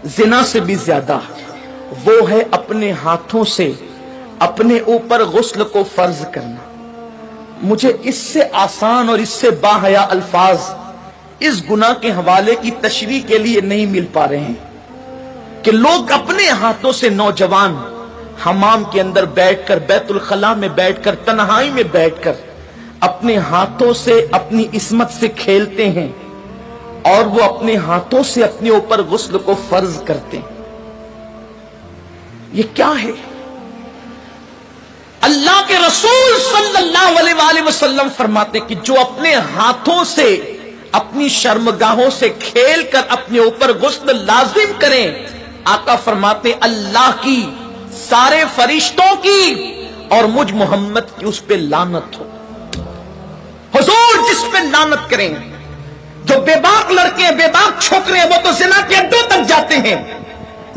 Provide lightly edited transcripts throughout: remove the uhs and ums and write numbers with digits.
जिना से भी ज्यादा वो है अपने हाथों से अपने ऊपर गुस्ल को फर्ज करना। मुझे इससे आसान और इससे बाहया अल्फाज इस गुनाह के हवाले की तशरीह के लिए नहीं मिल पा रहे हैं कि लोग अपने हाथों से, नौजवान हमाम के अंदर बैठकर, बैतुल खला में बैठकर, तन्हाई में बैठकर अपने हाथों से अपनी इस्मत से खेलते हैं और वो अपने हाथों से अपने ऊपर गुस्ल को फर्ज करते हैं। ये क्या है? अल्लाह के रसूल सल्लल्लाहु अलैहि वसल्लम फरमाते कि जो अपने हाथों से अपनी शर्मगाहों से खेलकर अपने ऊपर गुस्ल लाजिम करें, आका फरमाते अल्लाह की, सारे फरिश्तों की और मुझ मोहम्मद की उस पे लानत हो। हुजूर जिस पे लानत करें, जो बेबाक लड़के, बेबाक छोकरे, वो तो जिना के अड्डों तक जाते हैं,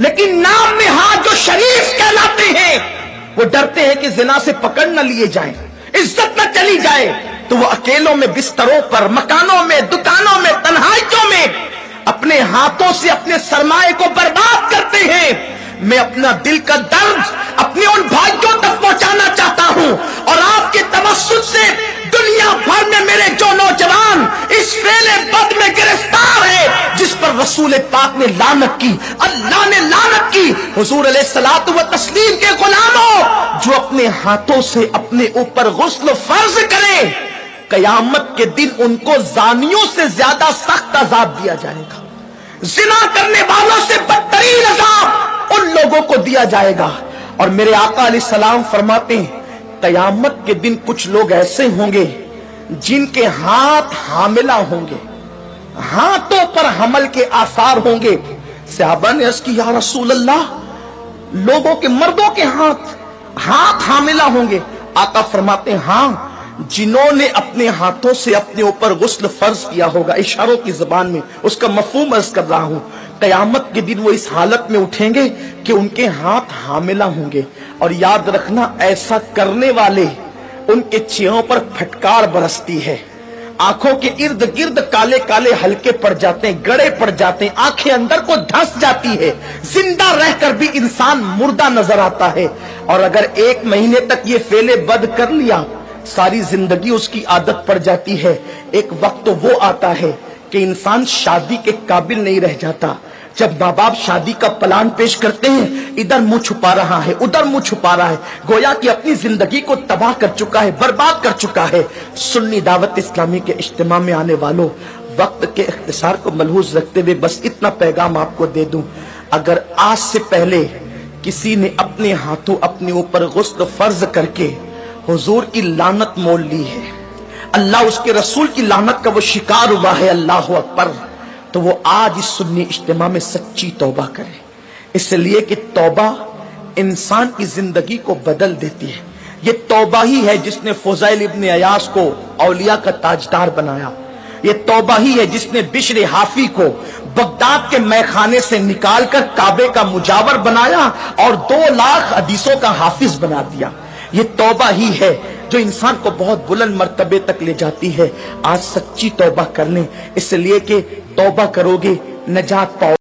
लेकिन नाम में हाथ जो शरीफ कहलाते हैं, वो डरते हैं कि जिना से पकड़ न लिए जाएं, इज्जत न चली जाए, तो वो अकेलों में, बिस्तरों पर, मकानों में, दुकानों में, तन्हाइयों में अपने हाथों से अपने सरमाए को बर्बाद करते हैं। मैं अपना दिल का दर्द अपने उन भाइयों तक पहुंचाना चाहता हूं और आपके तवस्सुत से दुनिया भर में मेरे जो नौजवान इस फेले बद में गिरफ्तार है, जिस पर रसूल पाक ने लानत की, अल्लाह ने लानत की, हुजूर अलैहिस्सलातु व तस्लीम के गुलामों, जो अपने हाथों से अपने ऊपर गुस्ल फर्ज करें, कयामत के दिन उनको जानियों से ज्यादा सख्त अजाब दिया जाएगा। जिना करने वालों से बदतरीन अजाब उन लोगों को दिया जाएगा। और मेरे आका अलैहिस्सलाम फरमाते हैं कयामत के दिन कुछ लोग ऐसे होंगे जिनके हाथ हामिला होंगे, हाथों पर हमल के आसार होंगे। सहाबा ने अर्ज की या रसूल अल्लाह, लोगों के, मर्दों के हाथ हामिला होंगे। आका फरमाते हैं हाँ, जिन्होंने अपने हाथों से अपने ऊपर गुस्ल फर्ज किया होगा, इशारों की जुबान में उसका मफहूम अर्ज कर रहा हूं। कयामत के दिन वो इस हालत में उठेंगे कि उनके हाथ हामिला होंगे। और याद रखना, ऐसा करने वाले, उनके चेहरों पर फटकार बरसती है, आंखों के इर्द गिर्द काले काले हल्के पड़ जाते हैं, गड़े पड़ जाते हैं, आंखें अंदर को धंस जाती है, जिंदा रहकर भी इंसान मुर्दा नजर आता है। और अगर 1 महीने तक ये फेले बद कर लिया, सारी जिंदगी उसकी आदत पड़ जाती है। एक वक्त तो वो आता है कि इंसान शादी के काबिल नहीं रह जाता। जब माँ बाप शादी का प्लान पेश करते हैं, इधर मुंह छुपा रहा है, उधर मुंह छुपा रहा है, गोया कि अपनी जिंदगी को तबाह कर चुका है, बर्बाद कर चुका है। सुन्नी दावत इस्लामी के इज्तिमा में आने वालों, वक्त के इख्तिसार को मलहूज रखते हुए बस इतना पैगाम आपको दे दूं, अगर आज से पहले किसी ने अपने हाथों अपने ऊपर गुस्ल फर्ज करके हुजूर की लानत मोल ली है, अल्लाह उसके रसूल की लानत का वो शिकार हुआ है, अल्लाह अकबर, तो वो आज इस सुन्नी इज्तिमा में सच्ची तौबा करे। इसलिए कि तौबा इंसान की जिंदगी को बदल देती है। ये तौबा ही है जिसने फुज़ैल इब्न अयास को औलिया का ताजदार बनाया। ये तौबा ही है जिसने बिश्र हाफी को बगदाद के मैखाने से निकालकर काबे का मुजावर बनाया और 2 लाख हदीसों का हाफिज बना दिया। ये तौबा ही है जो इंसान को बहुत बुलंद मर्तबे तक ले जाती है। आज सच्ची तौबा कर लें, इसलिए कि तौबा करोगे नजात पाओ।